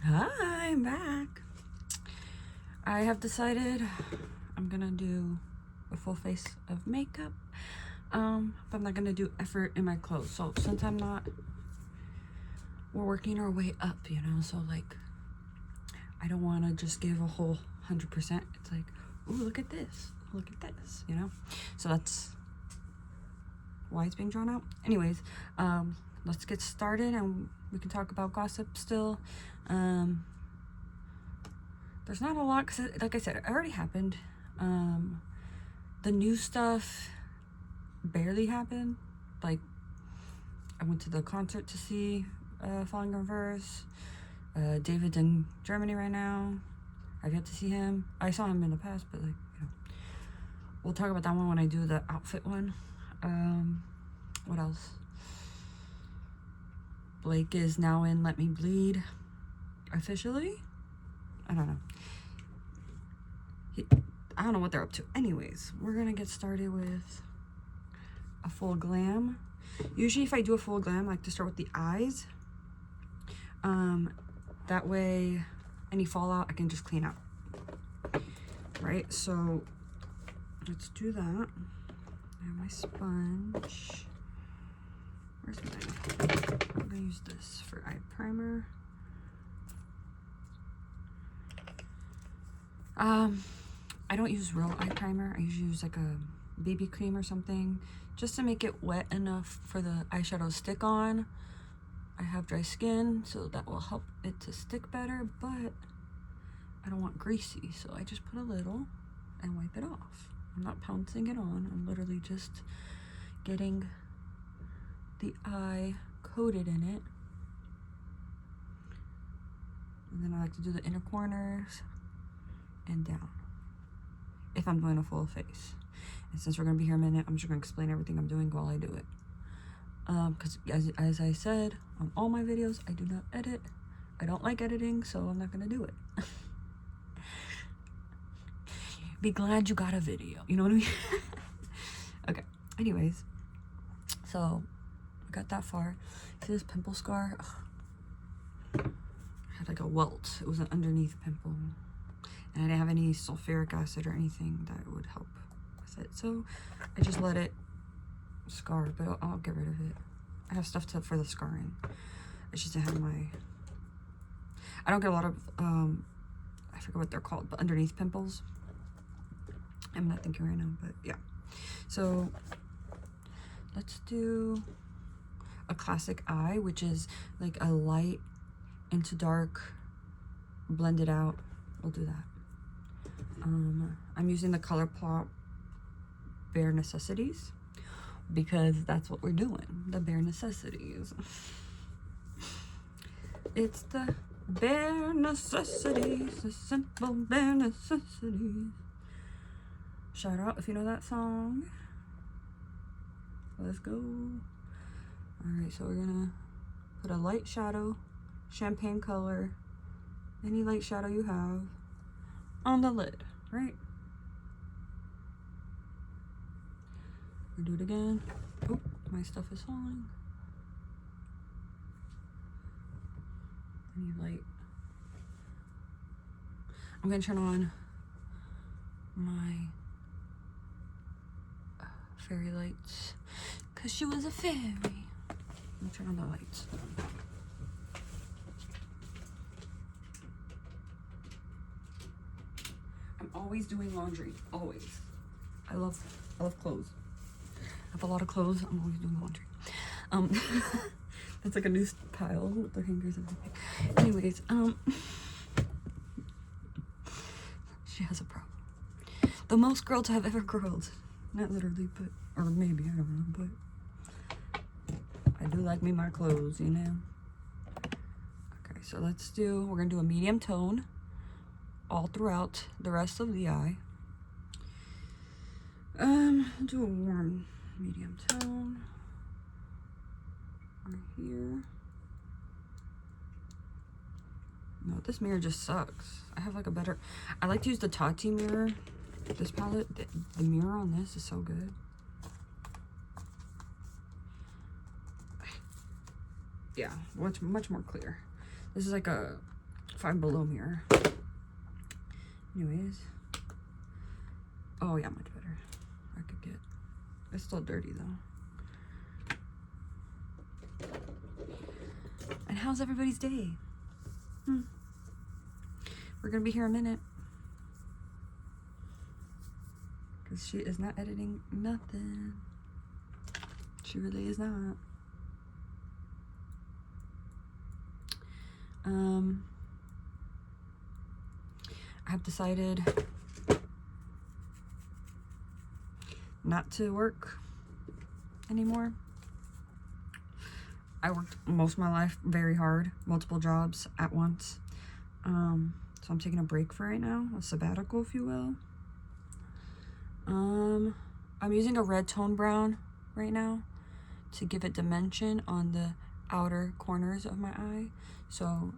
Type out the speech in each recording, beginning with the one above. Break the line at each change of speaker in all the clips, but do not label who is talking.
Hi, I'm back. I have decided I'm gonna do a full face of makeup, but I'm not gonna do effort in my clothes. So since we're working our way up, so like, I don't want to just give a whole 100%. It's like, ooh, look at this, so that's why it's being drawn out. Anyways, let's get started and we can talk about gossip still. There's not a lot because, like I said, it already happened. The new stuff barely happened. Like, I went to the concert to see Falling Reverse. David's in Germany right now. I've yet to see him. I saw him in the past, but we'll talk about that one when I do the outfit one. What else? Blake is now in Let Me Bleed officially. I don't know. I don't know what they're up to. Anyways, we're gonna get started with a full glam. Usually if I do a full glam, I like to start with the eyes. That way any fallout I can just clean up. Right, so let's do that. I have my sponge. Where's mine? I'm gonna use this for eye primer. I don't use real eye primer. I usually use like a BB cream or something just to make it wet enough for the eyeshadow to stick on. I have dry skin, so that will help it to stick better, but I don't want greasy, so I just put a little and wipe it off. I'm not pouncing it on. I'm literally just getting the eye coated in it. And then I like to do the inner corners and down if I'm doing a full face. And since we're gonna be here a minute, I'm just gonna explain everything I'm doing while I do it. Because as I said on all my videos, I do not edit. I don't like editing, so I'm not gonna do it. Be glad you got a video, you know what I mean? Okay, anyways, so I got that far. See this pimple scar? Ugh. I had like a welt. It was an underneath pimple. And I didn't have any sulfuric acid or anything that would help with it. So I just let it scar, but I'll get rid of it. I have stuff for the scarring. I just didn't have I don't get a lot of, I forget what they're called, but underneath pimples. I'm not thinking right now, but yeah. So let's do a classic eye, which is like a light into dark, blended out. We'll do that. I'm using the ColourPop Bare Necessities because that's what we're doing, the bare necessities. It's the bare necessities, the simple bare necessities. Shout out if you know that song. Let's go. Alright, so we're gonna put a light shadow, champagne color, any light shadow you have, on the lid, right? We'll do it again. Oh, my stuff is falling. I need light. I'm gonna turn on my fairy lights because she was a fairy. Let me turn on the lights. I'm always doing laundry, always. I love clothes. I have a lot of clothes. I'm always doing laundry. That's like a new pile with the hangers and everything. Anyways, she has a problem. The most girls I've ever grilled. Not literally, but, or maybe, I don't know, but I do like me my clothes, you know? Okay, so we're gonna do a medium tone all throughout the rest of the eye. Do a warm medium tone right here. No, this mirror just sucks. I have like a better, I like to use the Tati mirror. This palette, the mirror on this is so good. Yeah, much more clear. This is like a Five Below mirror. Anyways. Oh yeah, much better. I could get. It's still dirty though. And how's everybody's day? We're gonna be here a minute. Because she is not editing nothing. She really is not. I've decided not to work anymore. I worked most of my life very hard, multiple jobs at once. So I'm taking a break for right now, a sabbatical, if you will. I'm using a red tone brown right now to give it dimension on the outer corners of my eye. So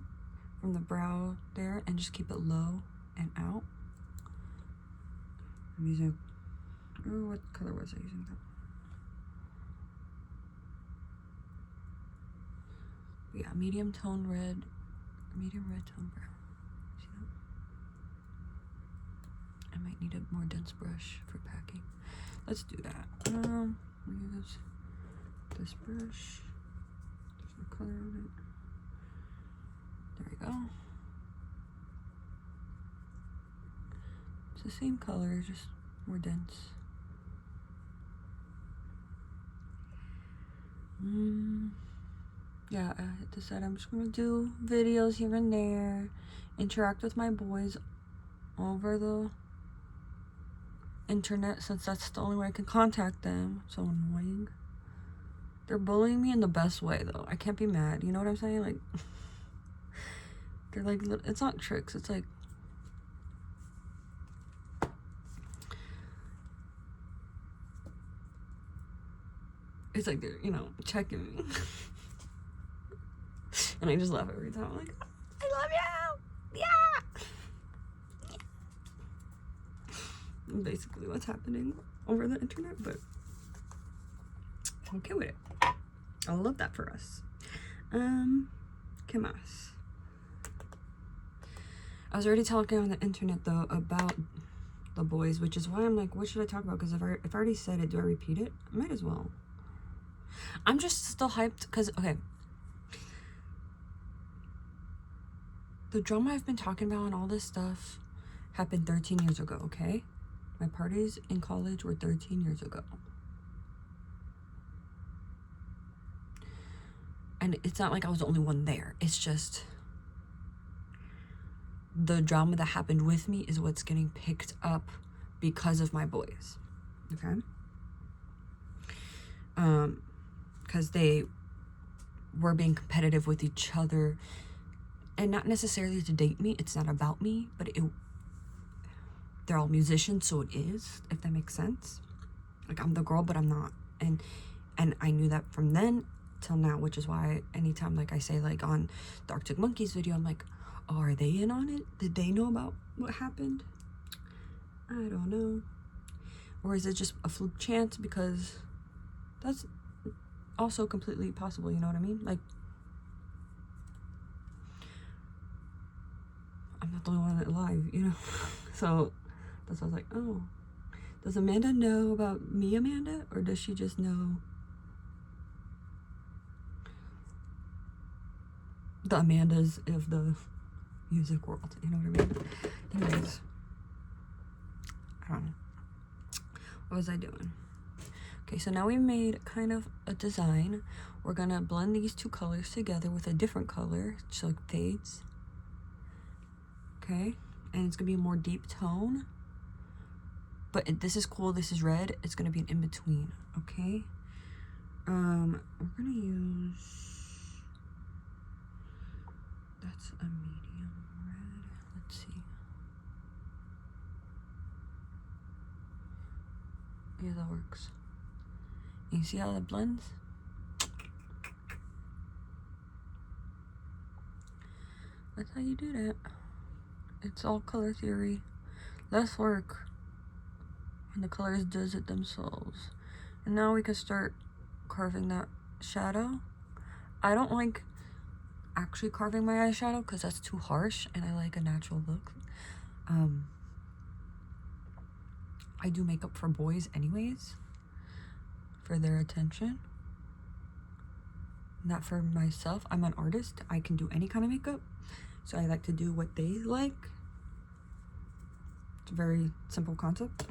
from the brow there, and just keep it low and out. I'm using, oh, what color was I using though? Yeah, medium red tone brown. See that? I might need a more dense brush for packing. Let's do that. Use this brush. There's no color on it. There we go. It's the same color, just more dense. Yeah, I decided I'm just gonna do videos here and there, interact with my boys over the internet, since that's the only way I can contact them. So annoying. They're bullying me in the best way though. I can't be mad, you know what I'm saying? Like, they're like, it's not tricks, it's like, it's like they're, you know, checking me. And I just laugh every time. I'm like, I love you! Yeah! Basically what's happening over the internet, but I'm okay with it. I love that for us. ¿Qué más? I was already talking on the internet though about the boys, which is why I'm like, what should I talk about? Because if I already said it, do I repeat it? I might as well. I'm just still hyped because, okay, the drama I've been talking about and all this stuff happened 13 years ago, okay? My parties in college were 13 years ago. And it's not like I was the only one there. It's just the drama that happened with me is what's getting picked up because of my boys, okay? Because they were being competitive with each other, and not necessarily to date me. It's not about me, but they're all musicians, so it is, if that makes sense. Like, I'm the girl, but I'm not. And I knew that from then till now, which is why anytime, like I say, like on the Arctic Monkeys video, I'm like, oh, are they in on it? Did they know about what happened? I don't know. Or is it just a fluke chance? Because that's also completely possible, you know what I mean? Like, I'm not the only one alive, you know? So that's why I was like, oh, does Amanda know about me, Amanda? Or does she just know the Amandas of the music world? You know what I mean? Anyways, I don't know. What was I doing? Okay, so now we made kind of a design. We're gonna blend these two colors together with a different color, so it fades. Okay, and it's gonna be a more deep tone. But this is cool, this is red. It's gonna be an in-between, okay? We're gonna use, that's a medium red. Let's see. Yeah, that works. You see how that blends? That's how you do that. It's all color theory. Less work. And the colors does it themselves. And now we can start carving that shadow. I don't like actually carving my eyeshadow because that's too harsh and I like a natural look. I do makeup for boys anyways, for their attention, not for myself. I'm an artist. I can do any kind of makeup, so I like to do what they like. It's a very simple concept.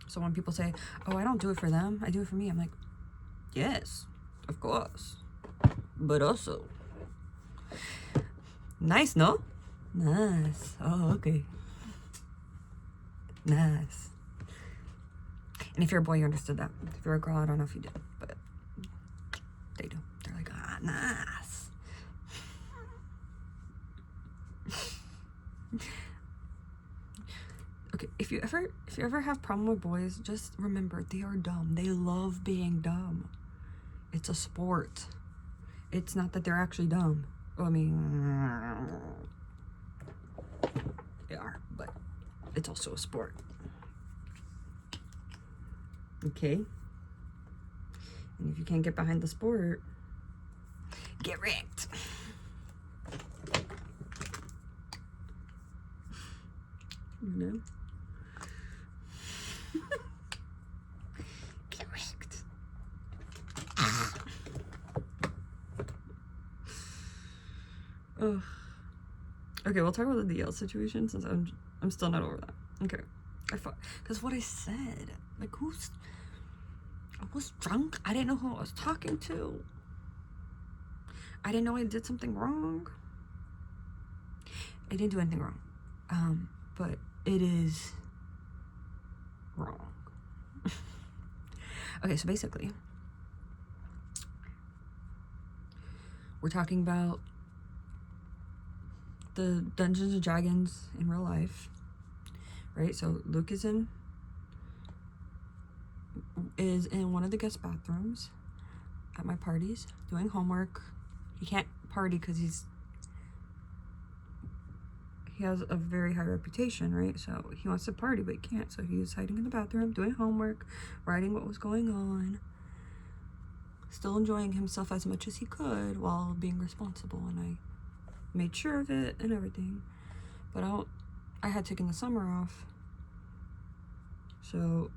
So when people say, oh, I don't do it for them, I do it for me, I'm like, yes, of course, but also nice, no? Nice. Oh, okay. Nice. And if you're a boy, you understood that. If you're a girl, I don't know if you did, but they do. They're like, ah, nice. Okay, if you ever have problem with boys, just remember they are dumb. They love being dumb. It's a sport. It's not that they're actually dumb. Well, I mean, they are, but it's also a sport. Okay? And if you can't get behind the sport, get wrecked. You know? Get wrecked. Ugh. Okay, we'll talk about the DL situation since I'm still not over that. Okay. Because what I said, like, I was drunk. I didn't know who I was talking to. I didn't know I did something wrong. I didn't do anything wrong. But it is wrong. Okay, so basically, we're talking about the Dungeons and Dragons in real life, right? So Luke is in one of the guest bathrooms at my parties doing homework. He can't party because he has a very high reputation, right? So he wants to party, but he can't. So he was hiding in the bathroom, doing homework, writing what was going on, still enjoying himself as much as he could while being responsible. And I made sure of it and everything. But I had taken the summer off. So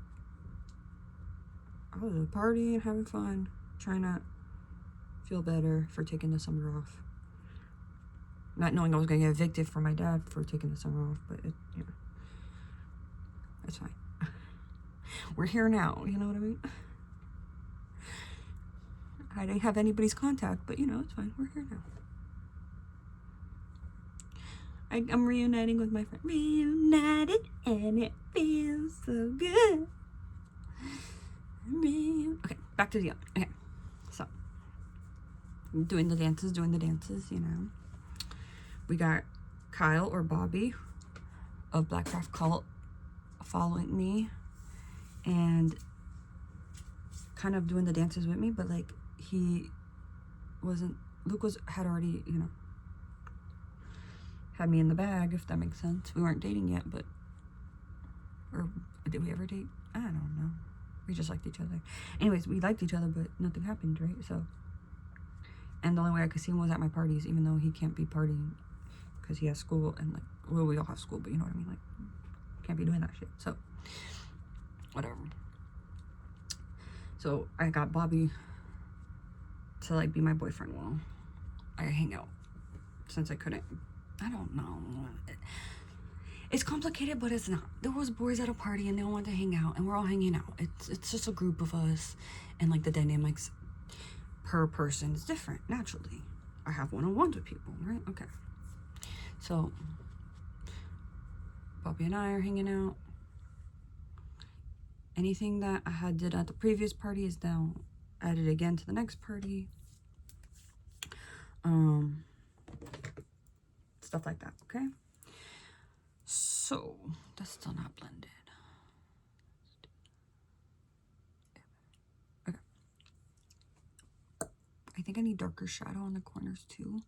I was partying, having fun, trying to feel better for taking the summer off. Not knowing I was going to get evicted from my dad for taking the summer off, but it's fine. We're here now, you know what I mean? I didn't have anybody's contact, but it's fine. We're here now. I'm reuniting with my friend. Reunited, and it feels so good. Okay, back to the other. Okay, so doing the dances, We got Kyle or Bobby of Blackcraft Cult following me and kind of doing the dances with me, but like Luke had already, had me in the bag, if that makes sense. We weren't dating yet, or did we ever date? I don't know. We just liked each other. Anyways, we liked each other, but nothing happened, right? So, and the only way I could see him was at my parties, even though he can't be partying because he has school and we all have school, but you know what I mean? Like, can't be doing that shit. So, whatever. So I got Bobby to be my boyfriend while I hang out, since I couldn't. I don't know. It's complicated, but it's not. There was boys at a party and they all wanted to hang out, and we're all hanging out. It's just a group of us, and the dynamics per person is different naturally. I have one-on-ones with people, right? Okay. So Bobby and I are hanging out. Anything that I had did at the previous party is now added again to the next party. Stuff like that, okay? So, that's still not blended. Okay. I think I need darker shadow on the corners too.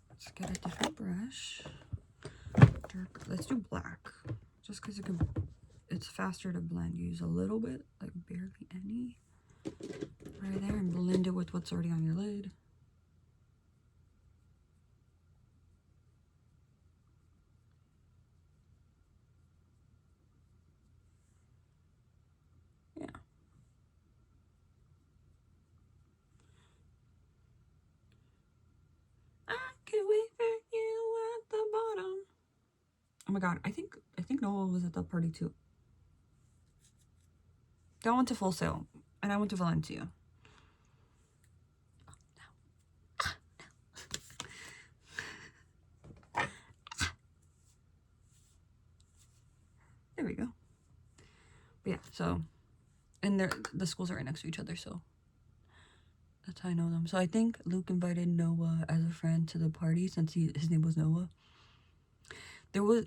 Let's get a different brush. Let's do black. Just because it's faster to blend. Use a little bit, barely any. Right there, and blend it with what's already on your lid. my god, I think Noah was at that party too. They went to Full Sail, and I went to Valencia. There we go. But yeah, so, and the schools are right next to each other, so that's how I know them. So I think Luke invited Noah as a friend to the party since his name was Noah. There was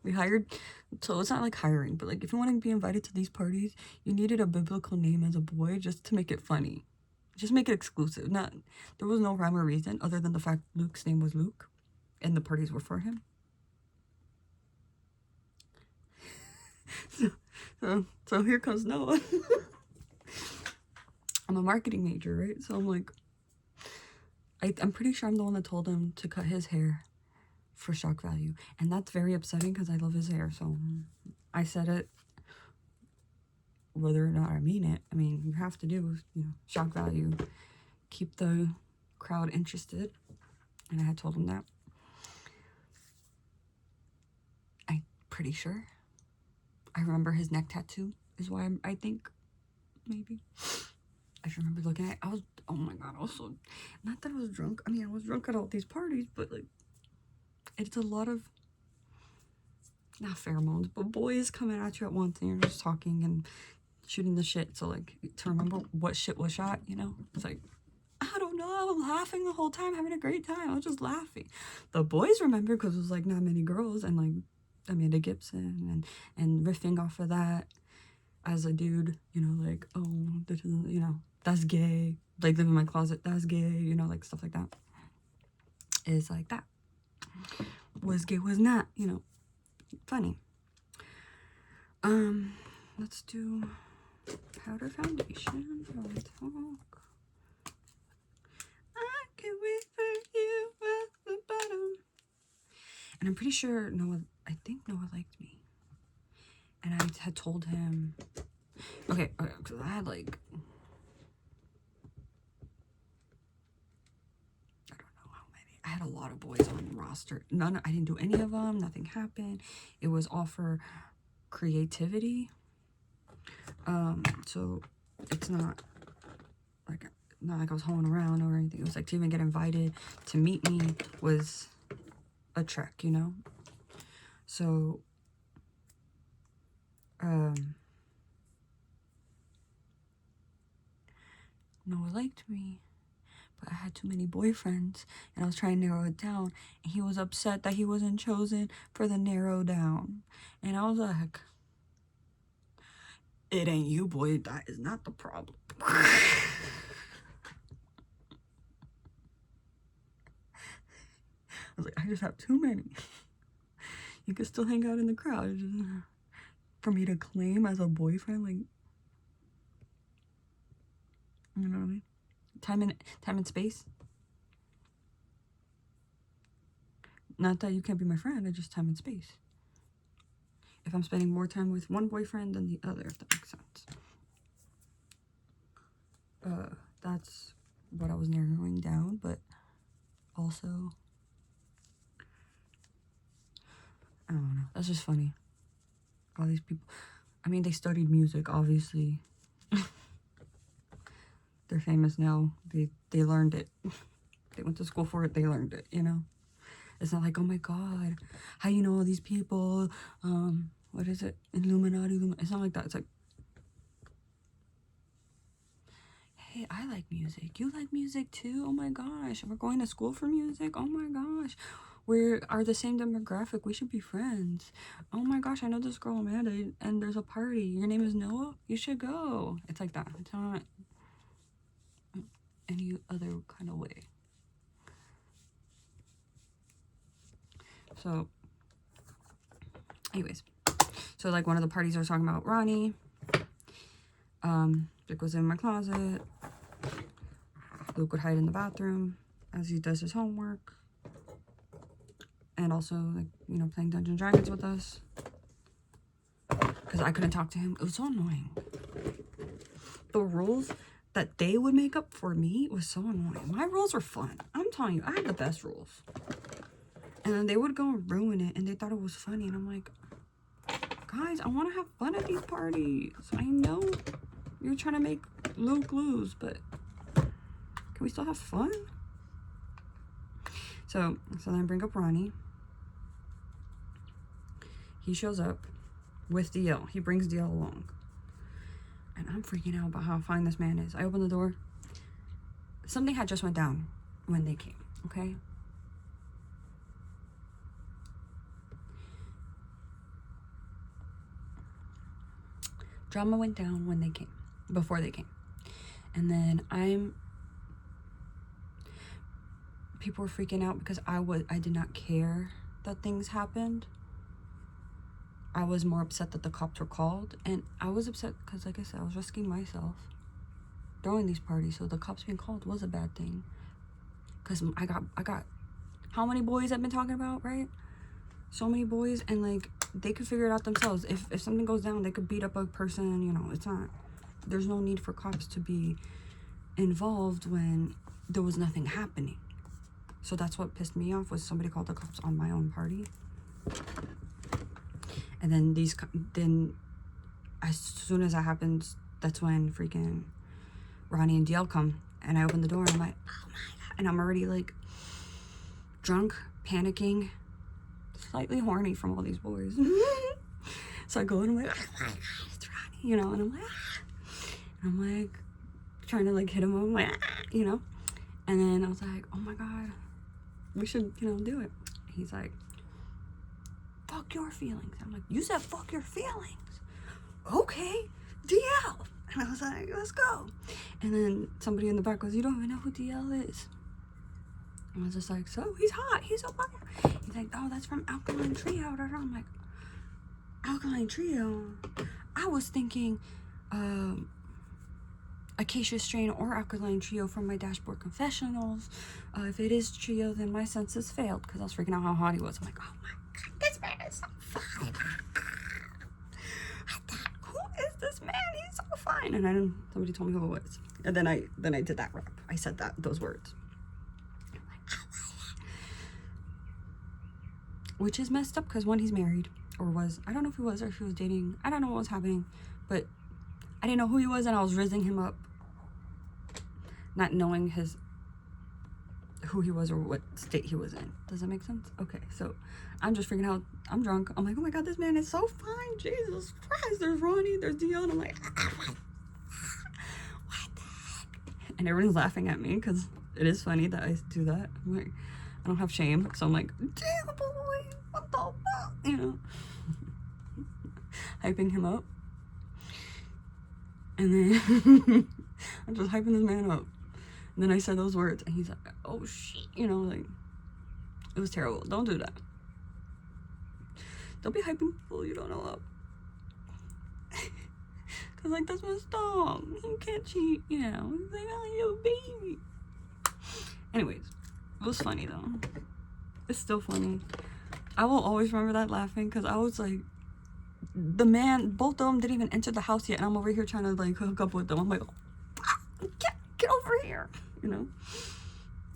we hired, so it's not like hiring, but like if you want to be invited to these parties, you needed a biblical name as a boy just to make it funny. Just make it exclusive. There was no rhyme or reason other than the fact Luke's name was Luke and the parties were for him. So here comes Noah. I'm a marketing major, right? So I'm like, I'm pretty sure I'm the one that told him to cut his hair for shock value. And that's very upsetting because I love his hair. So I said it, whether or not I mean it. I mean, you have to do, shock value. Keep the crowd interested. And I had told him that. I'm pretty sure. I remember his neck tattoo is why I think, maybe. I just remember looking at it. Oh my god, I was so, not that I was drunk. I mean, I was drunk at all these parties, but like, it's a lot of, not pheromones, but boys coming at you at once and you're just talking and shooting the shit. So like, to remember what shit was shot, it's like, I don't know, I was laughing the whole time, having a great time. I was just laughing. The boys remember because it was like not many girls and like Amanda Gibson and riffing off of that as a dude, like, oh, this is, that's gay. Like, live in my closet, that's gay, like stuff like that. Is like that. Was gay, was not, funny. Let's do powder foundation. Talk. I can wait for you at the bottom. And I'm pretty sure I think Noah liked me. And I had told him, okay, because I had like, I don't know how many. I had a lot of boys on the roster. I didn't do any of them. Nothing happened. It was all for creativity. So it's not like I was hoeing around or anything. It was like to even get invited to meet me was a trek, So Noah liked me, but I had too many boyfriends and I was trying to narrow it down, and he was upset that he wasn't chosen for the narrow down. And I was like, it ain't you, boy, that is not the problem. I was like, I just have too many. You could still hang out in the crowd. For me to claim as a boyfriend, like, you know what I mean? Time and space. Not that you can't be my friend, it's just time and space. If I'm spending more time with one boyfriend than the other, if that makes sense. That's what I was narrowing down, but also, I don't know, that's just funny. All these people, I mean, they studied music, obviously. They're famous now. They learned it. They went to school for it, they learned it, It's not like, oh my god, how you know all these people, what is it, Illuminati, it's not like that. It's like, hey, I like music, you like music too, oh my gosh, we're going to school for music, oh my gosh, we are the same demographic, we should be friends, oh my gosh, I know this girl Amanda, and there's a party, your name is Noah, you should go. It's like that. It's not any other kind of way. So anyways, so like one of the parties I was talking about Ronnie, Vic was in my closet, Luke would hide in the bathroom as he does his homework, and also like, playing Dungeons and Dragons with us, because I couldn't talk to him. It was so annoying. The rules that they would make up for me was so annoying. My rules were fun. I'm telling you, I had the best rules. And then they would go and ruin it, and they thought it was funny. And I'm like, guys, I want to have fun at these parties. I know you're trying to make Luke lose, but can we still have fun? So then I bring up Ronnie. He shows up with DL. He brings DL along. And I'm freaking out about how fine this man is. I open the door. Something had just went down when they came, okay? Drama went down when they came, before they came. And then people were freaking out because I did not care that things happened. I was more upset that the cops were called, and I was upset because, like I said, I was risking myself throwing these parties, so the cops being called was a bad thing. Because I got how many boys I've been talking about, right? So many boys, and like they could figure it out themselves. If something goes down, they could beat up a person. You know, there's no need for cops to be involved when there was nothing happening. So that's what pissed me off, was somebody called the cops on my own party. And then as soon as that happens, that's when freaking Ronnie and DL come, and I open the door and I'm like, oh my God. And I'm already like drunk, panicking, slightly horny from all these boys. So I go and I'm like, oh my God, it's Ronnie, you know, and I'm like trying to like hit him up, I'm like, you know, and then I was like, oh my God, we should, you know, do it. He's like, fuck your feelings. I'm like, you said fuck your feelings. Okay, DL. And I was like, let's go. And then somebody in the back goes, you don't even know who DL is. And I was just like, so he's hot, he's so fire. He's like, oh, that's from Alkaline Trio. I'm like, Alkaline Trio? I was thinking Acacia Strain or Alkaline Trio from my Dashboard Confessionals. If it is Trio, then my senses failed, because I was freaking out how hot he was. I'm like, oh my God, this man is so fine. I thought, who is this man? He's so fine. And then somebody told me who it was. And then I did that rap. I said those words. I'm like, oh my God. Which is messed up, because one, he's married, or was. I don't know if he was or if he was dating. I don't know what was happening, but I didn't know who he was, and I was rizzing him up, not knowing who he was or what state he was in. Does that make sense? Okay, so I'm just freaking out. I'm drunk. I'm like, oh my God, this man is so fine. Jesus Christ. There's Ronnie, there's Dion. I'm like, what the heck? And everyone's laughing at me, because it is funny that I do that. I'm like, I don't have shame, so I'm like, damn boy, what the fuck? You know, hyping him up. And then I'm just hyping this man up. And then I said those words, and he's like, oh shit, you know, like, it was terrible. Don't do that. Don't be hyping people you don't know up. Cause like, that's my dog. You can't cheat, you know. He's like, oh, you baby. Anyways, it was funny though. It's still funny. I will always remember that laughing, because I was like, both of them didn't even enter the house yet, and I'm over here trying to like hook up with them. I'm like, get over here, you know.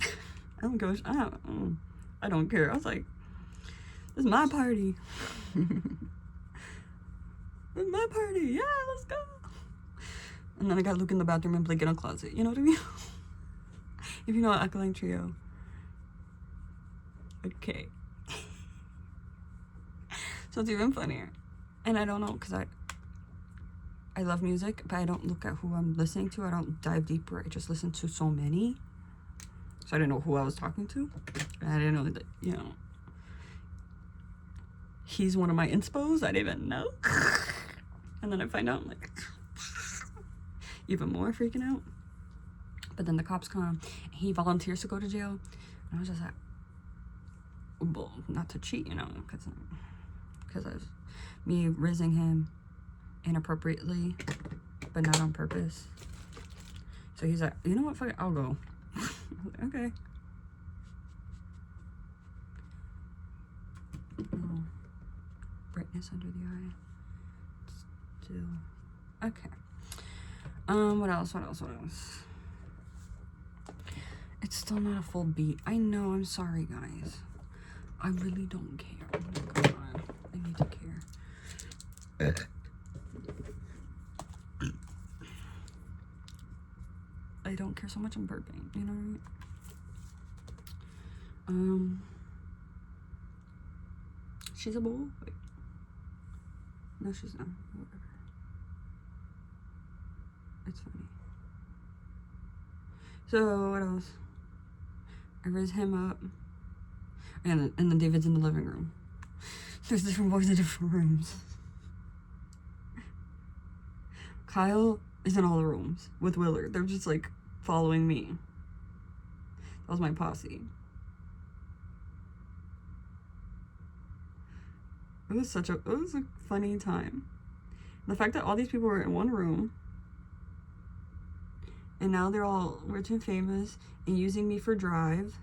I don't go. I don't care. I was like, this is my party. This is my party. Yeah, let's go. And then I got Luke in the bathroom and Blake in a closet. You know what I mean? If you know Alkaline Trio. Okay. So it's even funnier. And I don't know, because I love music, but I don't look at who I'm listening to. I don't dive deeper. I just listen to so many. So I didn't know who I was talking to. And I didn't know that, you know, he's one of my inspos. I didn't even know. And then I find out, I'm like, even more freaking out. But then the cops come, and he volunteers to go to jail. And I was just like, well, not to cheat, you know, because I was me rizzing him inappropriately, but not on purpose. So he's like, you know what, fuck it, I'll go. Okay. Oh, brightness under the eye. Still. Okay. What else? It's still not a full beat. I know, I'm sorry, guys. I really don't care. Oh my God. I need to care. I don't care so much. I'm burping, you know what I mean? She's a boy. No, she's not. Whatever. It's funny. So, what else? I raise him up. And then David's in the living room. There's different boys in different rooms. Kyle is in all the rooms with Willard. They're just like following me. That was my posse. It was a funny time. The fact that all these people were in one room and now they're all rich and famous and using me for drive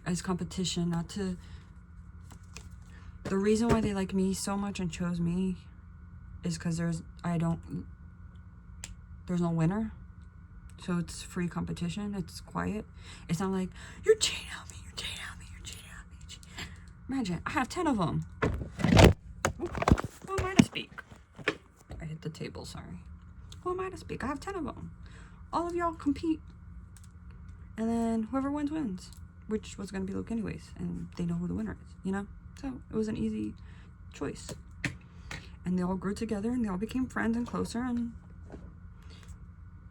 as competition, not to... The reason why they like me so much and chose me is because there's no winner. So it's free competition. It's quiet. It's not like, you're cheating on me, you're cheating on me, you're cheating on me. Imagine, I have 10 of them. Who am I to speak? I hit the table, sorry. Who am I to speak? I have 10 of them. All of y'all compete. And then whoever wins, wins. Which was going to be Luke anyways. And they know who the winner is, you know? So it was an easy choice. And they all grew together and they all became friends and closer. And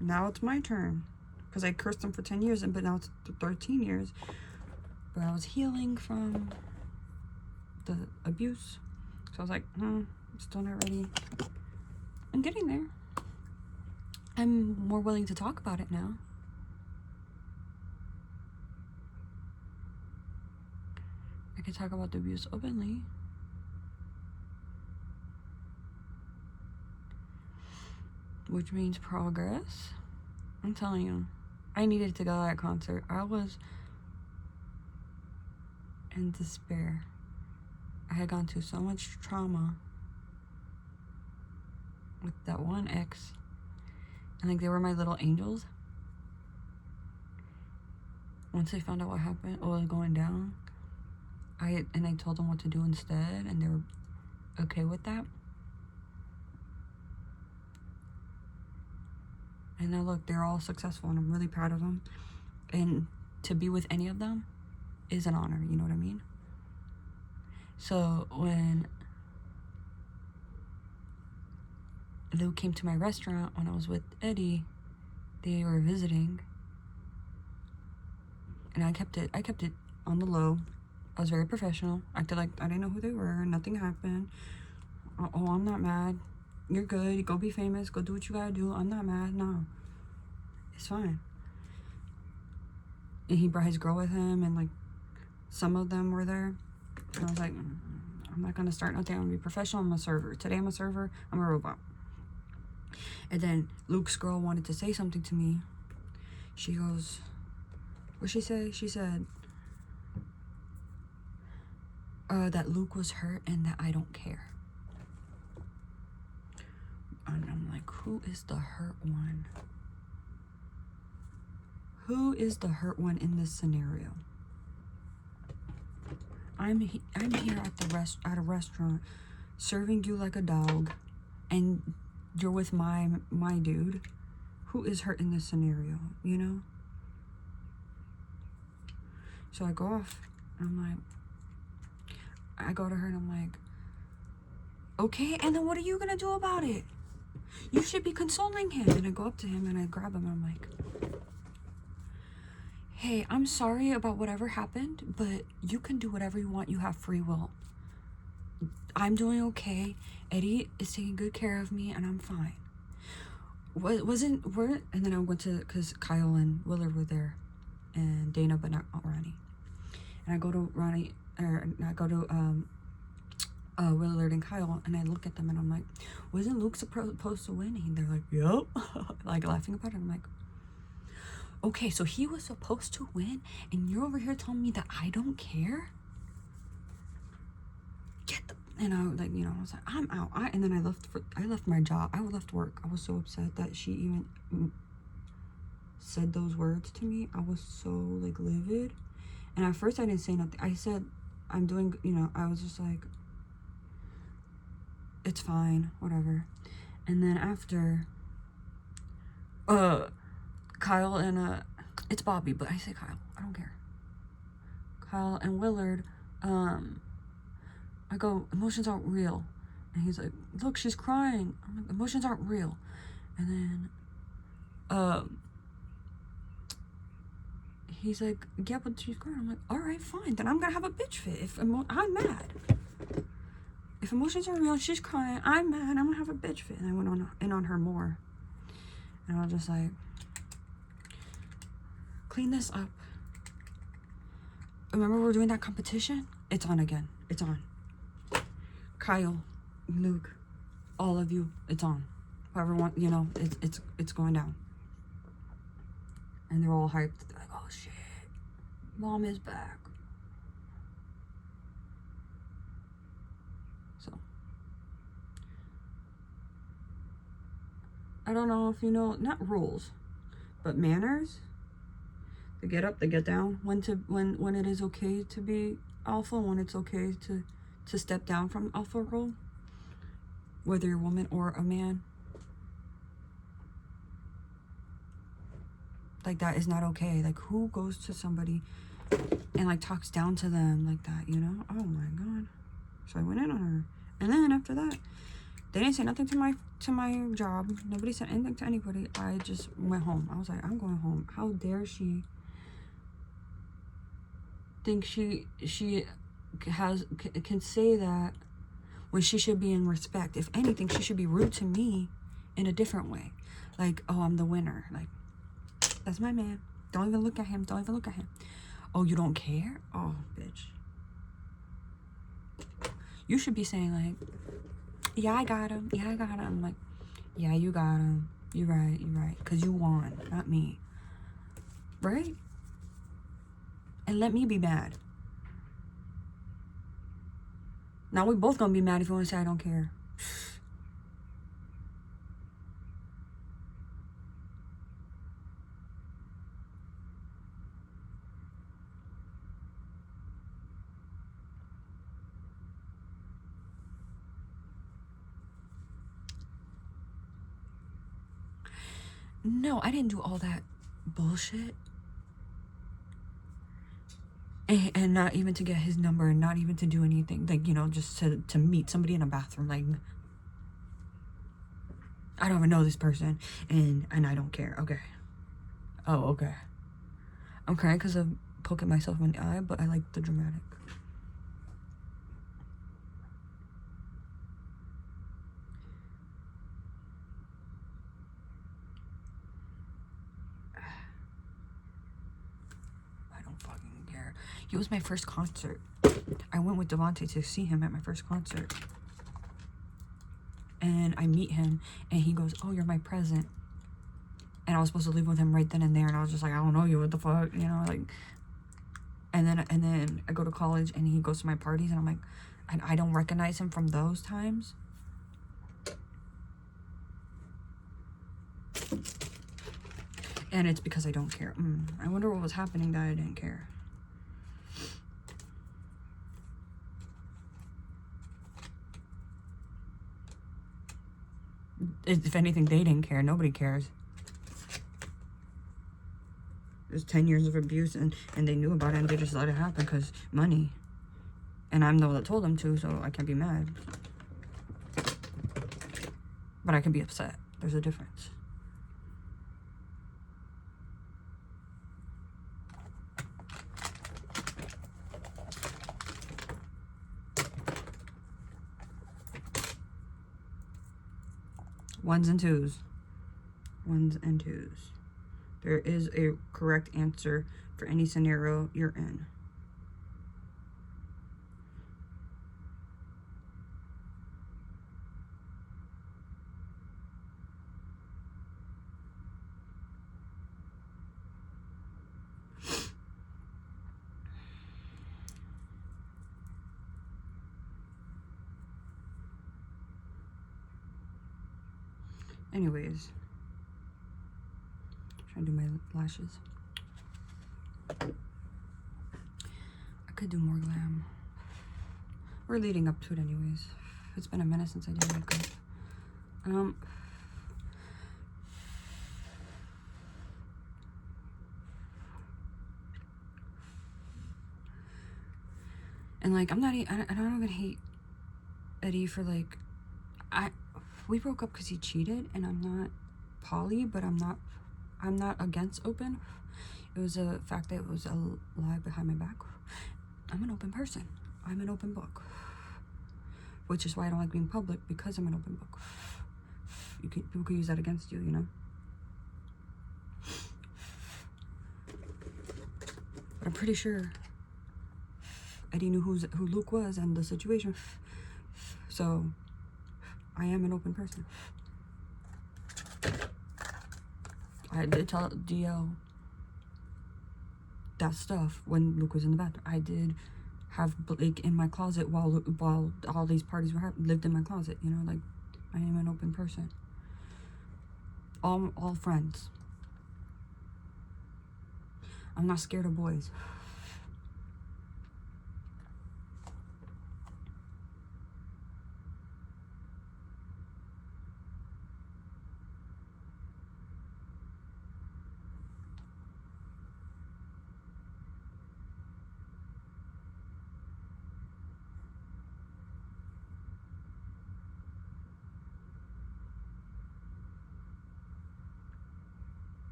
now it's my turn. Because I cursed them for 10 years, but now it's 13 years. But I was healing from the abuse. So I was like, I'm still not ready. I'm getting there. I'm more willing to talk about it now. I can talk about the abuse openly. Which means progress. I'm telling you, I needed to go to that concert. I was in despair. I had gone through so much trauma with that one ex. And like they were my little angels. Once they found out what happened, what was going down, I told them what to do instead, and they were okay with that. And now look, they're all successful, and I'm really proud of them. And to be with any of them is an honor, you know what I mean? So when Luke came to my restaurant when I was with Eddie, they were visiting, and I kept it on the low. I was very professional. Acted like I didn't know who they were. Nothing happened. Oh, I'm not mad. You're good. Go be famous. Go do what you gotta do. I'm not mad. No. It's fine. And he brought his girl with him, and like some of them were there. And I was like, I'm not gonna start nothing. I'm gonna be professional. I'm a server. Today I'm a server. I'm a robot. And then Luke's girl wanted to say something to me. She goes, what'd she say? She said, that Luke was hurt and that I don't care. And I'm like, who is the hurt one? Who is the hurt one in this scenario? I'm here at a restaurant serving you like a dog, and you're with my dude. Who is hurt in this scenario, you know? So I go off, and I'm like, I go to her and I'm like, okay, and then what are you gonna do about it? You should be consoling him. And I go up to him and I grab him and I'm like, hey, I'm sorry about whatever happened, but you can do whatever you want. You have free will. I'm doing okay. Eddie is taking good care of me and I'm fine. And then I went to, because Kyle and Willard were there, and Dana, but not Ronnie. And I go to Willard and Kyle, and I look at them and I'm like, wasn't Luke supposed to win? And they're like, yep. Like laughing about it. I'm like, okay, so he was supposed to win and you're over here telling me that I don't care? And I was like, you know, I was like, I'm out. And then I left my job. I left work. I was so upset that she even said those words to me. I was so like livid. And at first I didn't say nothing. I said, I'm doing, you know, I was just like, it's fine, whatever. And then after, Kyle and, it's Bobby, but I say Kyle, I don't care. Kyle and Willard, I go, emotions aren't real. And he's like, look, she's crying. I'm like, emotions aren't real. And then, he's like, yeah, but she's crying. I'm like, all right, fine. Then I'm gonna have a bitch fit. If I'm mad. If emotions are real, she's crying, I'm mad, I'm gonna have a bitch fit. And I went on her more. And I was just like, clean this up. Remember we were doing that competition? It's on again. It's on. Kyle, Luke, all of you, it's on. Whoever want, you know, it's going down. And they're all hyped. They're like, oh shit, mom is back. So I don't know if you know, not rules, but manners. They get up, they get down. When it is okay to be alpha, when it's okay to step down from alpha role, whether you're a woman or a man. Like, that is not okay. Like, who goes to somebody and like talks down to them like that, you know? Oh my god. So I went in on her. And then after that, they didn't say nothing to my job. Nobody said anything to anybody. I just went home. I was like, I'm going home. How dare she think she can say that when she should be in respect. If anything, she should be rude to me in a different way. Like, oh, I'm the winner. Like, that's my man. Don't even look at him. Don't even look at him. Oh, you don't care? Oh, bitch. You should be saying like, yeah, I got him. Yeah, I got him. I'm like, yeah, you got him. You're right. You're right. Because you won, not me. Right? And let me be mad. Now we both gonna be mad if you want to say I don't care. No, I didn't do all that bullshit. And not even to get his number, and not even to do anything. Like, you know, just to meet somebody in a bathroom. Like, I don't even know this person, and I don't care. Okay. Oh, okay. I'm crying because of poking myself in the eye, but I like the dramatic. I don't fucking care. He was my first concert. I went with Devontae to see him at my first concert. And I meet him, and he goes, oh, you're my present. And I was supposed to leave with him right then and there, and I was just like, I don't know you, what the fuck, you know, like. And then I go to college, and he goes to my parties, and I'm like, I don't recognize him from those times. And it's because I don't care. I wonder what was happening that I didn't care. If anything, they didn't care. Nobody cares. There's 10 years of abuse, and they knew about it, and they just let it happen because money. And I'm the one that told them to, so I can't be mad. But I can be upset. There's a difference. Ones and twos. Ones and twos. There is a correct answer for any scenario you're in. Anyways, trying to do my lashes. could do more glam. We're leading up to it anyways. It's been a minute since I did makeup. And like, I don't even hate Eddie for like, we broke up because he cheated, and I'm not poly, but I'm not against open. It was a fact that it was a lie behind my back. I'm an open person. I'm an open book. Which is why I don't like being public, because I'm an open book. People could use that against you, you know? But I'm pretty sure Eddie knew who Luke was and the situation. So, I am an open person. I did tell DL that stuff when Luke was in the bathroom. I did have Blake in my closet while all these parties were happening. Lived in my closet, you know, like, I am an open person. All friends. I'm not scared of boys.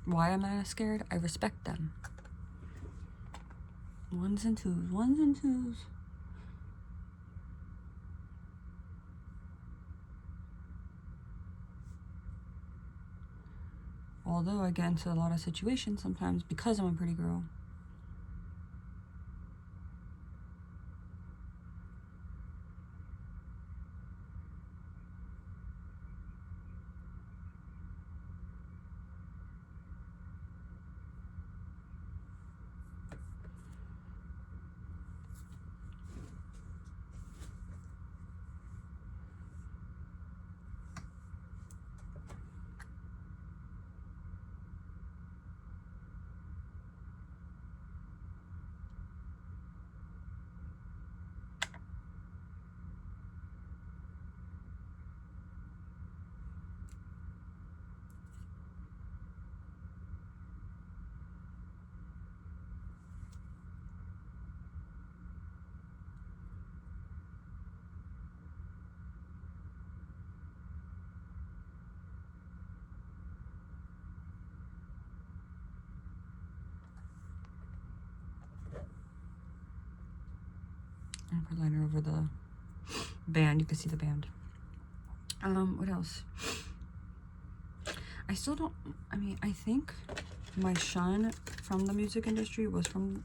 Why am I scared? I respect them. Ones and twos, ones and twos. Although I get into a lot of situations sometimes because I'm a pretty girl. I'll put liner over the band. You can see the band. What else? I still don't, I mean, I think my shun from the music industry was from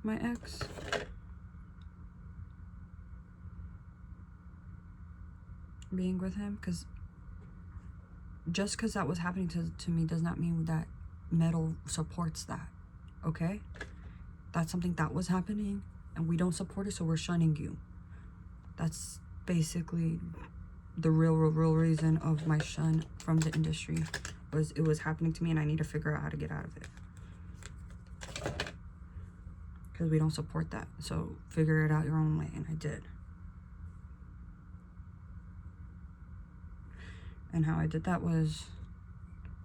my ex. Being with him, because just because that was happening to me does not mean that metal supports that, okay? That's something that was happening, and we don't support it, so we're shunning you. That's basically the real reason of my shun from the industry. Was it was happening to me, and I need to figure out how to get out of it. Because we don't support that, so figure it out your own way, and I did. And how I did that was,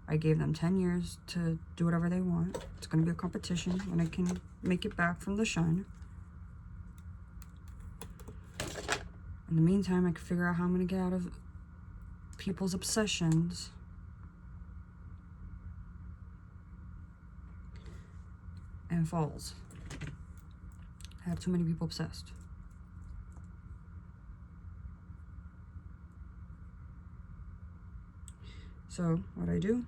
I gave them 10 years to do whatever they want. It's going to be a competition when I can make it back from the shun. In the meantime, I can figure out how I'm going to get out of people's obsessions. And falls. I have too many people obsessed. So, what I do?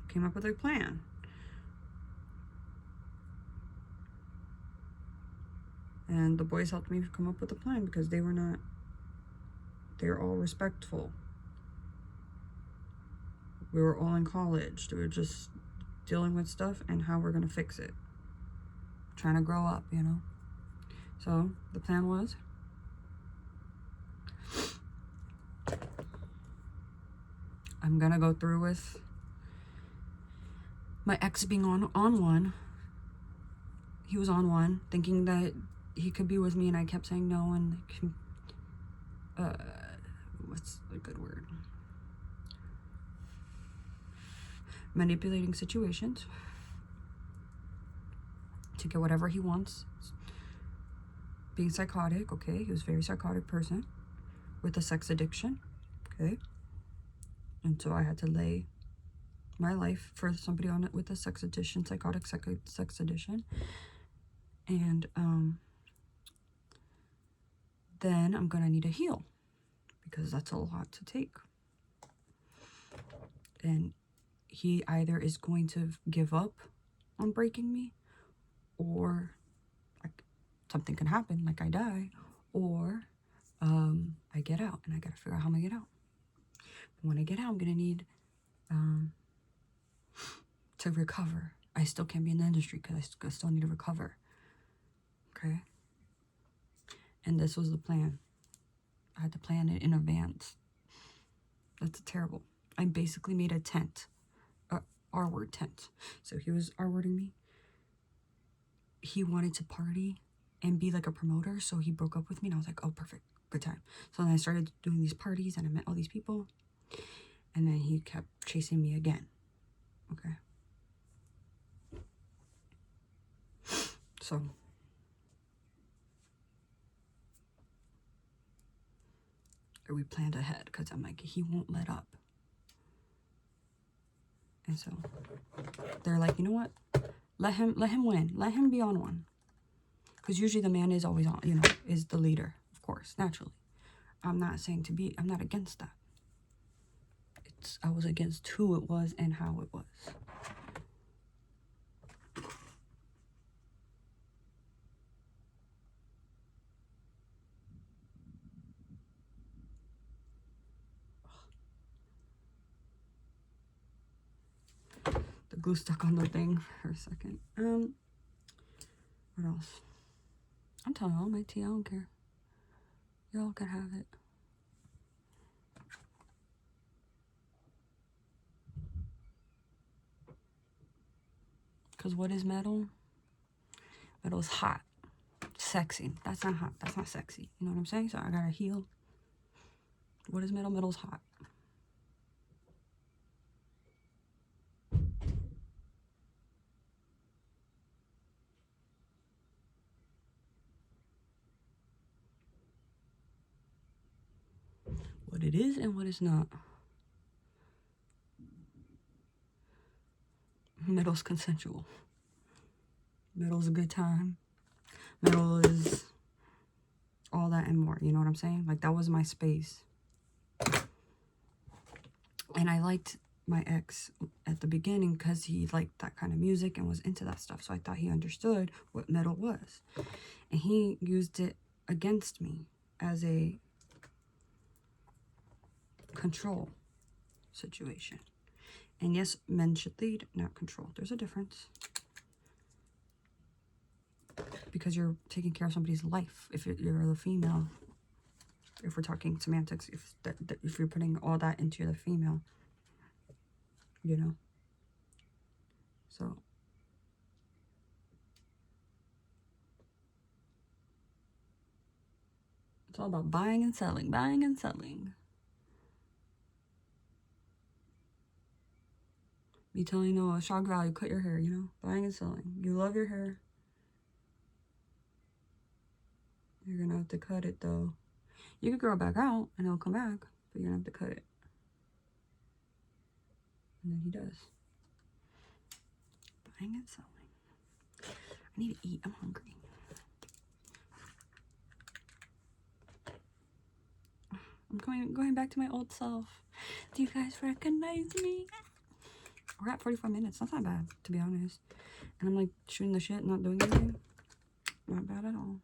Came up with a plan. And the boys helped me come up with a plan because they were all respectful. We were all in college. They were just dealing with stuff and how we're gonna fix it. Trying to grow up, you know? So, the plan was, I'm gonna go through with my ex being on one. He was on one, thinking that he could be with me, and I kept saying no, and what's a good word? Manipulating situations to get whatever he wants. Being psychotic, okay? He was a very psychotic person with a sex addiction, okay? And so I had to lay my life for somebody on it with a sex addiction, psychotic sex addiction. And then I'm gonna need to heal, because that's a lot to take. And he either is going to give up on breaking me, or like something can happen, like I die, or I get out, and I gotta figure out how I'm gonna get out. But when I get out, I'm gonna need to recover. I still can't be in the industry because I still need to recover. Okay? And this was the plan. I had to plan it in advance. That's terrible. I basically made a tent, a R-word tent. So he was R-wording me. He wanted to party and be like a promoter, so he broke up with me, and I was like, oh, perfect, good time. So then I started doing these parties, and I met all these people, and then he kept chasing me again. Okay? So we planned ahead, because I'm like, he won't let up. And so they're like, you know what? Let him win. Let him be on one. Because usually the man is always on, you know, is the leader, of course, naturally. I'm not against that. I was against who it was and how it was. The glue stuck on the thing for a second. What else? I'm telling all my tea, I don't care. Y'all can have it. Because what is metal? Metal's hot. Sexy. That's not hot. That's not sexy. You know what I'm saying? So I gotta heal. What is metal? Metal's hot. What it is and what it's not. Metal's consensual. Metal's a good time. Metal is all that and more. You know what I'm saying? Like, that was my space. And I liked my ex at the beginning because he liked that kind of music and was into that stuff. So I thought he understood what metal was. And he used it against me as a control situation. And yes, men should lead, not control. There's a difference. Because you're taking care of somebody's life. If you're the female, if we're talking semantics, if you're putting all that into the female, you know. So it's all about buying and selling, buying and selling. Me telling you, a shock value, cut your hair, you know, buying and selling. You love your hair. You're gonna have to cut it though. You could grow it back out and it'll come back, but you're gonna have to cut it. And then he does. Buying and selling. I need to eat. I'm hungry. I'm going back to my old self. Do you guys recognize me? We're at 45 minutes. That's not bad, to be honest. And I'm like shooting the shit, not doing anything. Not bad at all.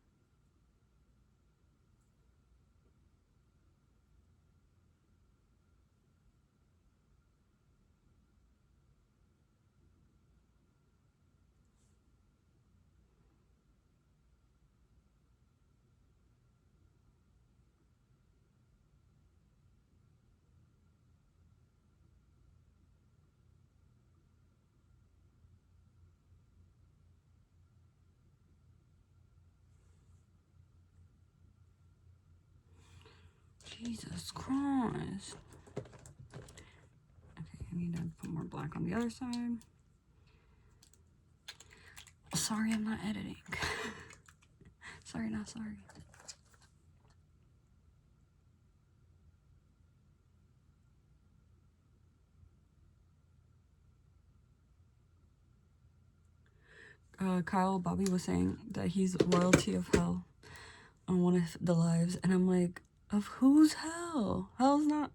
Jesus Christ. Okay, I need to put more black on the other side. Sorry, I'm not editing. Sorry, not sorry. Kyle Bobby was saying that he's royalty of hell on one of the lives, and I'm like, of whose hell? Hell's not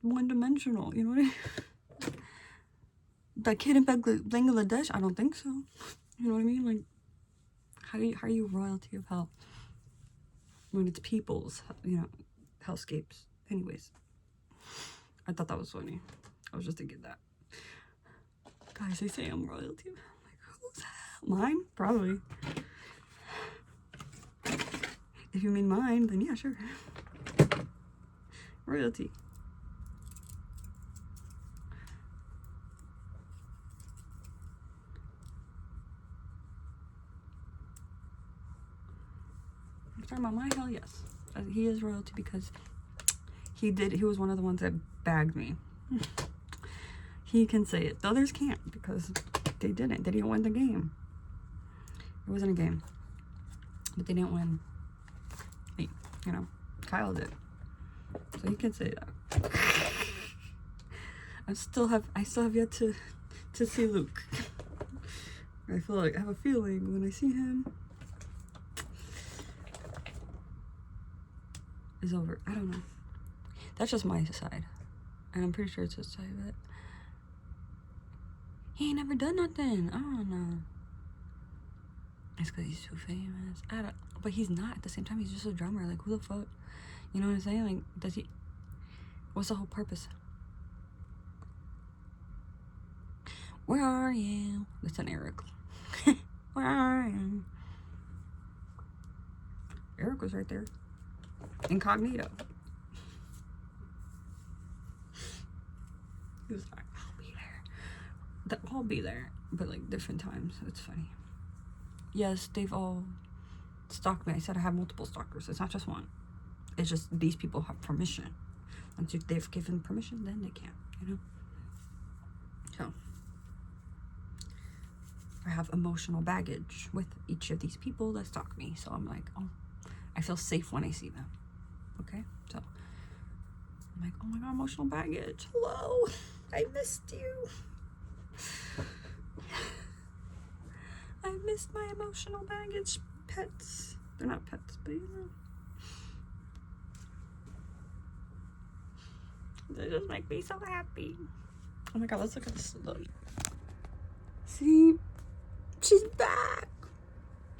one-dimensional, you know what I mean? That kid in Bangladesh, I don't think so. You know what I mean? Like, how are you royalty of hell when it's people's, you know, hellscapes? Anyways, I thought that was funny. I was just thinking that. Guys, they say I'm royalty. I'm like, who's hell? Mine? Probably. If you mean mine, then yeah, sure. Royalty. You're talking about my hell? Yes. He is royalty because he was one of the ones that bagged me. He can say it. The others can't because they didn't. They didn't win the game. It wasn't a game. But they didn't win. You know, Kyle did. So he can say that. I still have yet to see Luke. I feel like I have a feeling when I see him, it's over. I don't know. That's just my side. And I'm pretty sure it's his side, but he ain't never done nothing. I don't know. It's because he's too famous. But he's not at the same time. He's just a drummer. Like, who the fuck? You know what I'm saying? Like, does he... What's the whole purpose? Where are you? That's an Eric. Where are you? Eric was right there. Incognito. He was like, I'll be there. I'll be there. But, like, different times. It's funny. Yes, they've all stalked me. I said I have multiple stalkers. It's not just one. It's just these people have permission. Once they've given permission, then they can't, you know? So, I have emotional baggage with each of these people that stalk me. So I'm like, oh, I feel safe when I see them. Okay? So, I'm like, oh my God, emotional baggage. Hello. I missed you. I missed my emotional baggage pets. They're not pets, but you know. They just make me so happy. Oh my God, let's look at this. Look. See? She's back.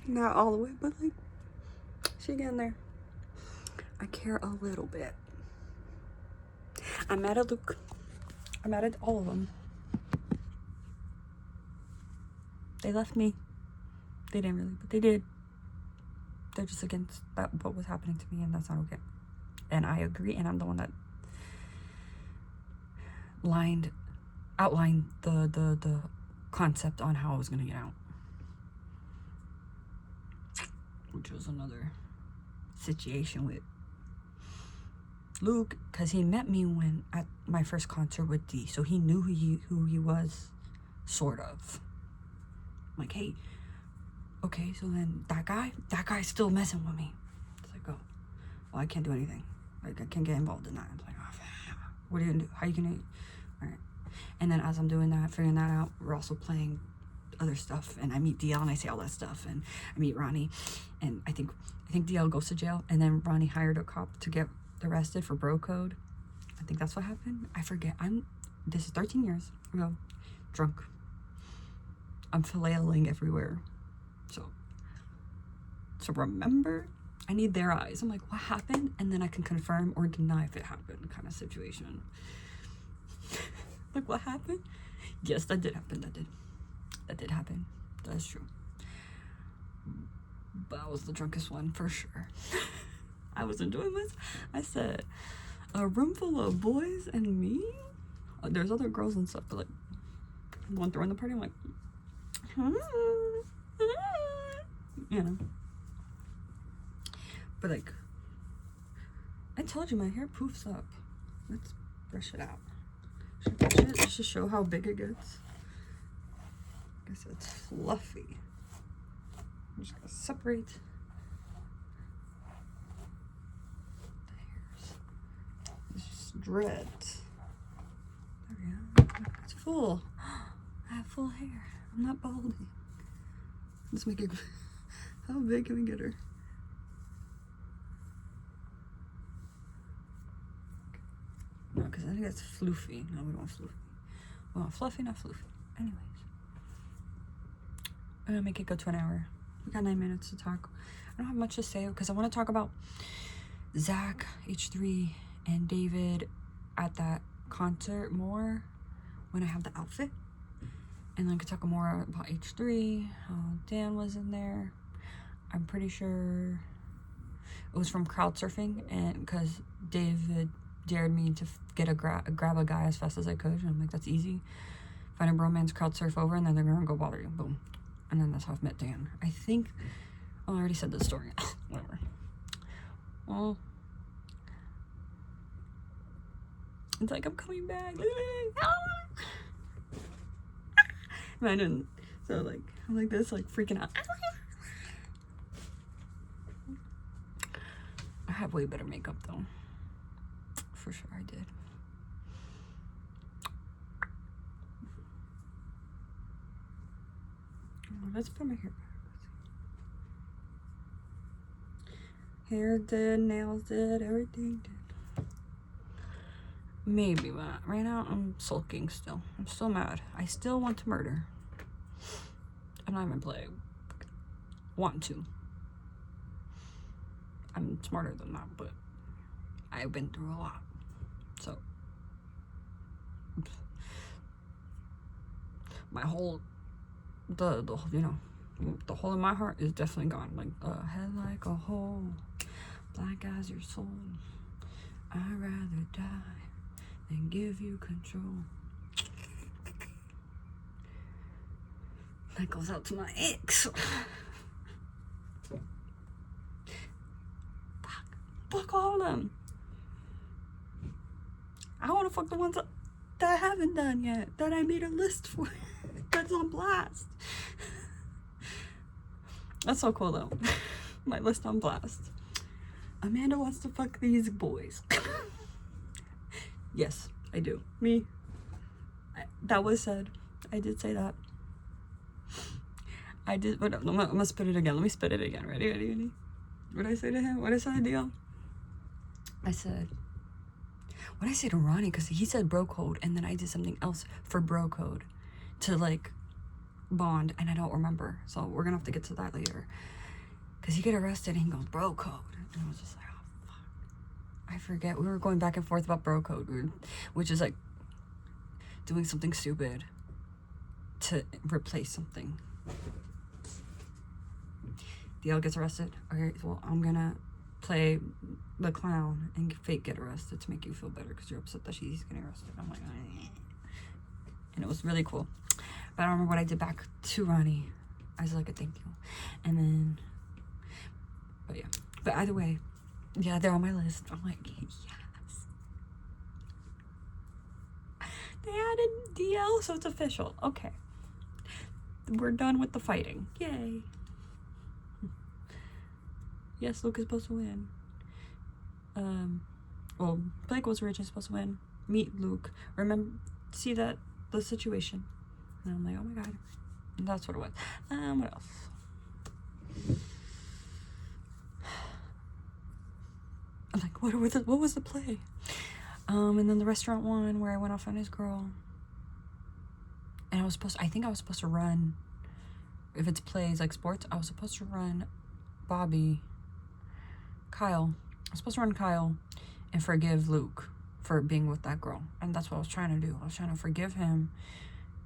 Not all the way, but like, she's getting there. I care a little bit. I'm mad at Luke. I'm mad at all of them. They left me. They didn't really, but they did. They're just against what was happening to me, and that's not okay. And I agree, and I'm the one that outlined the concept on how I was gonna get out, which was another situation with Luke, because he met me when at my first concert with D, so he knew who he was, sort of. I'm like, hey, okay, so then that guy's still messing with me. It's like, oh, well, I can't do anything. Like, I can't get involved in that. I'm like, oh, what are you gonna do? How are you gonna? All right. And then as I'm doing that, figuring that out, we're also playing other stuff, and I meet DL and I say all that stuff, and I meet Ronnie, and I think DL goes to jail, and then Ronnie hired a cop to get arrested for bro code. I think that's what happened. I forget. This is 13 years ago, drunk. I'm flailing everywhere. So remember, I need their eyes. I'm like, what happened? And then I can confirm or deny if it happened, kind of situation. Like, what happened? Yes, that did happen. That did happen. That's true. But I was the drunkest one for sure. I wasn't doing this. I said, a room full of boys and me? There's other girls and stuff, but like, I'm going throwing the party. I'm like, you know. But like, I told you my hair poofs up. Let's brush it out. Should I brush it just to show how big it gets? I guess it's fluffy. I'm just gonna separate the hairs. It's just dreads. There we go. It's full. I have full hair. I'm not balding. Let's make it. How big can we get her? No, because I think that's floofy. No, we don't want floofy. We want fluffy, not floofy. Anyways. I'm gonna make it go to an hour. We got 9 minutes to talk. I don't have much to say because I want to talk about Zach, H3, and David at that concert more when I have the outfit. And then I could talk more about H3, how Dan was in there. I'm pretty sure it was from crowd surfing, and because David dared me to get grab a guy as fast as I could, and I'm like, that's easy. Find a bromance, crowd surf over, and then they're gonna go bother you. Boom. And then that's how I've met Dan. I think, oh, I already said the story. Whatever. Well, it's like I'm coming back. Imagine. So like, I'm like this, like freaking out. I have way better makeup though. For sure I did. Let's put my hair back. Hair did, nails did, everything did. Maybe, but right now I'm sulking still. I'm still mad. I still want to murder. I'm not even playing. Want to. I'm smarter than that, but I've been through a lot. So my whole the you know, the hole in my heart is definitely gone. Like a head like a hole, black as your soul. I'd rather die than give you control. That goes out to my ex. Fuck all of them. I want to fuck the ones that I haven't done yet, that I made a list for. That's on blast. That's so cool though. My list on blast. Amanda wants to fuck these boys. Yes, I do. Me. That was said. I did say that. I did, but I'm gonna spit it again. Let me spit it again. Ready? What did I say to him? What did I say to Dio? I said, what did I say to Ronnie? Because he said bro code, and then I did something else for bro code to like bond, and I don't remember. So we're gonna have to get to that later. Because he got arrested and he goes, bro code. And I was just like, oh, fuck. I forget. We were going back and forth about bro code, which is like doing something stupid to replace something. DL gets arrested. Okay, well, I'm gonna play the clown and fake get arrested to make you feel better because you're upset that she's getting arrested. I'm like, eh. And it was really cool. But I don't remember what I did back to Ronnie. I was like, a thank you. And then, but yeah. But either way, yeah, they're on my list. I'm like, yes. They added DL, so it's official. Okay. We're done with the fighting. Yay. Yes, Luke is supposed to win. Well, Blake was originally supposed to win. Meet Luke. Remember, see that, the situation. And I'm like, oh my god. And that's what it was. What else? I'm like, what was the play? And then the restaurant one where I went off on his girl. And I think I was supposed to run, if it's plays like sports, I was supposed to run Kyle. I was supposed to run Kyle and forgive Luke for being with that girl. And that's what I was trying to do. I was trying to forgive him,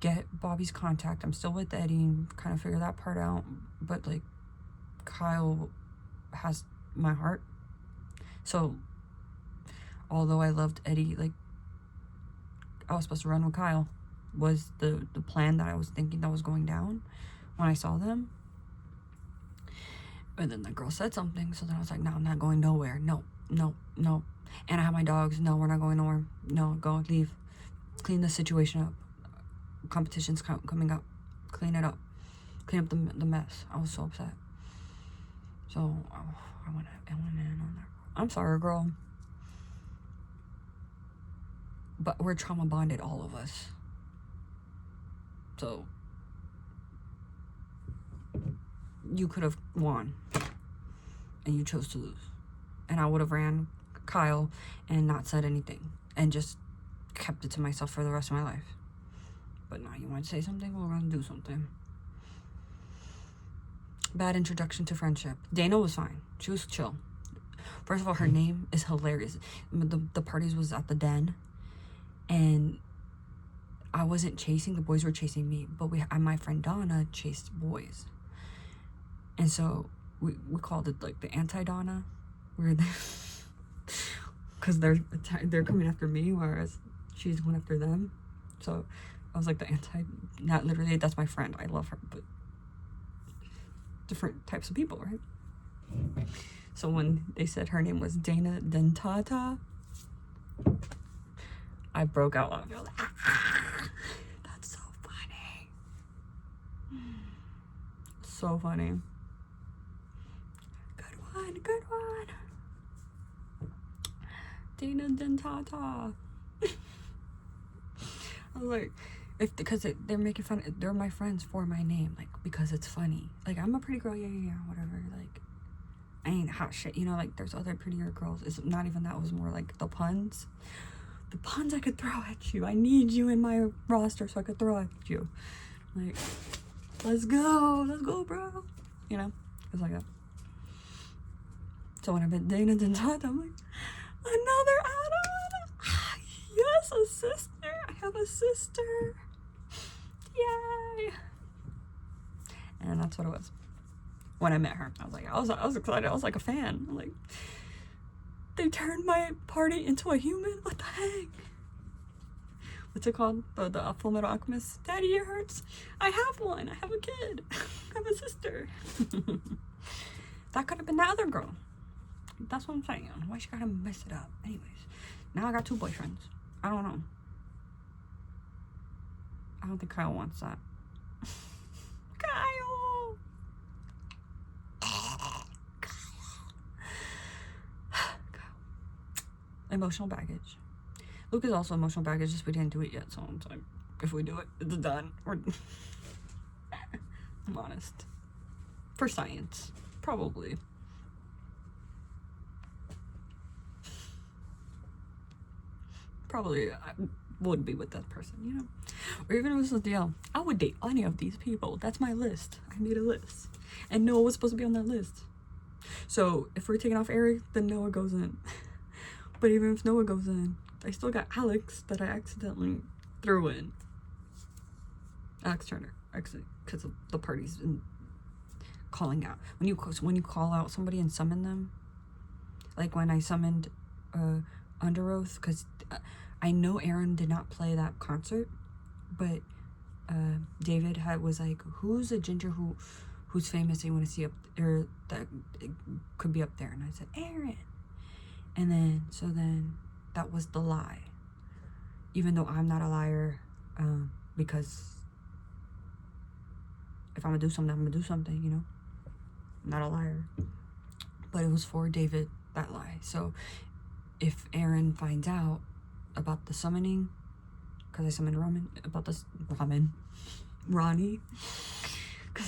get Bobby's contact. I'm still with Eddie and kind of figure that part out. But like, Kyle has my heart. So although I loved Eddie, like, I was supposed to run with Kyle was the plan that I was thinking that was going down when I saw them. And then the girl said something, so then I was like, no, I'm not going nowhere. No. And I have my dogs. No, we're not going nowhere. No, go, leave. Clean the situation up. Competition's coming up. Clean it up. Clean up the mess. I was so upset. So, I went in on that. I'm sorry, girl. But we're trauma bonded, all of us. So, you could have won. And you chose to lose. And I would have ran Kyle and not said anything. And just kept it to myself for the rest of my life. But now you want to say something? Well, we're going to do something. Bad introduction to friendship. Dana was fine. She was chill. First of all, her name is hilarious. The parties was at the Den. And I wasn't chasing. The boys were chasing me. But my friend Donna chased boys. And so we called it like the anti-Donna. We're there. Because they're coming after me, whereas she's going after them. So I was like the anti, not literally, that's my friend. I love her, but different types of people, right? So when they said her name was Dana Dentata, I broke out laughing. I was like, that's so funny. So funny. Good one. Dana Dentata. I was like, because they're making fun, they're my friends for my name, like, because it's funny. Like, I'm a pretty girl, yeah, whatever. Like, I ain't hot shit, you know, like, there's other prettier girls. It's not even that, it was more like the puns. The puns I could throw at you. I need you in my roster so I could throw at you. Like, let's go, bro. You know, it was like that. So when I met Dana Dentata, I'm like, another add-on. Yes, a sister. I have a sister. Yay. And that's what it was. When I met her, I was like, I was excited. I was like a fan. I'm like, they turned my party into a human? What the heck? What's it called? The Full Metal Alchemist? Daddy, it hurts. I have one. I have a kid. I have a sister. That could have been the other girl. That's what I'm saying. Why she gotta mess it up? Anyways, now I got 2 boyfriends. I don't know. I don't think Kyle wants that. Kyle! Emotional baggage. Luke is also emotional baggage, just we didn't do it yet, so it's like, if we do it, it's done. I'm honest. For science. Probably. Probably I would be with that person, you know? Or even if it was a deal, I would date any of these people. That's my list. I made a list. And Noah was supposed to be on that list. So if we're taking off Eric, then Noah goes in. But even if Noah goes in, I still got Alex that I accidentally threw in. Alex Turner. Actually, because of the parties and calling out. When you call out somebody and summon them, like when I summoned Under Oath, because I know Aaron did not play that concert, but David was like, who's a ginger who's famous you want to see up there, that could be up there? And I said, Aaron. And then that was the lie, even though I'm not a liar, because if I'm gonna do something, I'm gonna do something, you know. I'm not a liar. But it was for David, that lie. So if Aaron finds out about the summoning, because I summoned Ronnie, because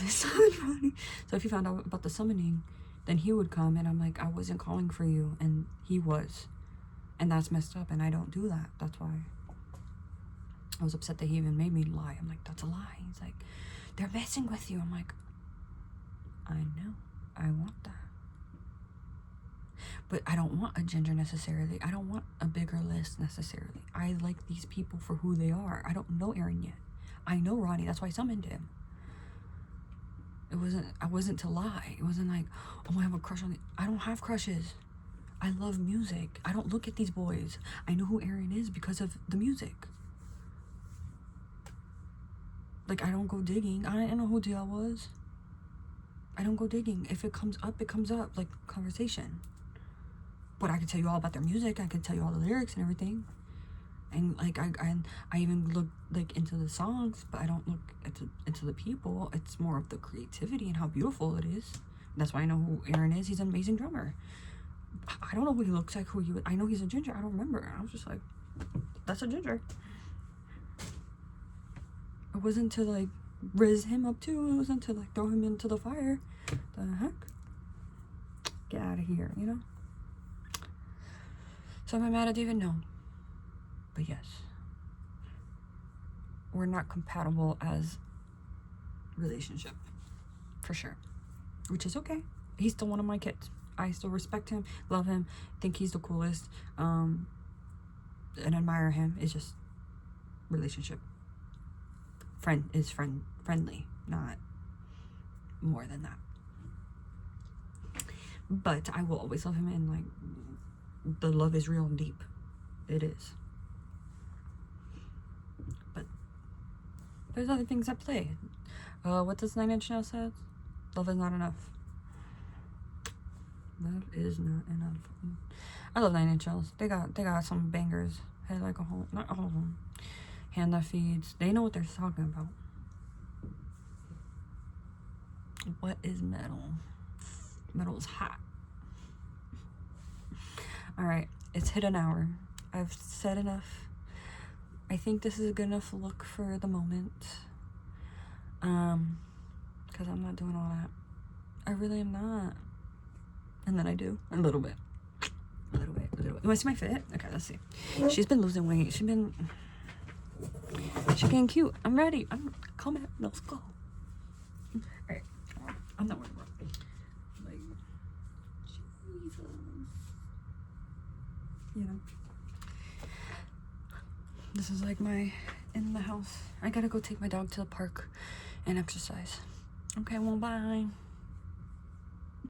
I summoned Ronnie. So if he found out about the summoning, then he would come, and I'm like, I wasn't calling for you, and he was. And that's messed up, and I don't do that. That's why I was upset that he even made me lie. I'm like, that's a lie. He's like, they're messing with you. I'm like, I know. I want that. But I don't want a ginger necessarily. I don't want a bigger list necessarily. I like these people for who they are. I don't know Aaron yet. I know Ronnie. That's why I summoned him. I wasn't to lie. It wasn't like, oh, I have a crush on I don't have crushes. I love music. I don't look at these boys. I know who Aaron is because of the music. Like, I don't go digging. I didn't know who DL was. I don't go digging. If it comes up, it comes up. Like, conversation. but I could tell you all about their music. I could tell you all the lyrics and everything. And like I even look like into the songs, but I don't look into the people. It's more of the creativity and how beautiful it is. That's why I know who Aaron is. He's an amazing drummer. I don't know who he looks like. I know he's a ginger. I don't remember. I was just like, that's a ginger. It wasn't to like riz him up too. It wasn't to like throw him into the fire. The heck? Get out of here, you know? So am I mad at David? No. But yes, we're not compatible as relationship, for sure, which is okay. He's still one of my kids. I still respect him, love him, think he's the coolest, and admire him. It's just relationship. Friendly, not more than that. But I will always love him, and like the love is real and deep. It is. But there's other things at play. What does 9 Inch Nails say? Love is not enough. Love is not enough. I love 9 Inch Nails. They got some bangers. Head like a hole, not a hole. Hand that feeds. They know what they're talking about. What is metal? Metal is hot. All right, it's hit an hour. I've said enough. I think this is a good enough look for the moment. Because I'm not doing all that. I really am not. And then I do. A little bit. A little bit. You want to see my fit? Okay, let's see. She's been losing weight. She's getting cute. I'm ready. I'm coming. Let's go. Alright. I'm not worried about it. Like, Jesus. You know? This is like my in the house. I gotta go take my dog to the park and exercise. Okay, well, bye.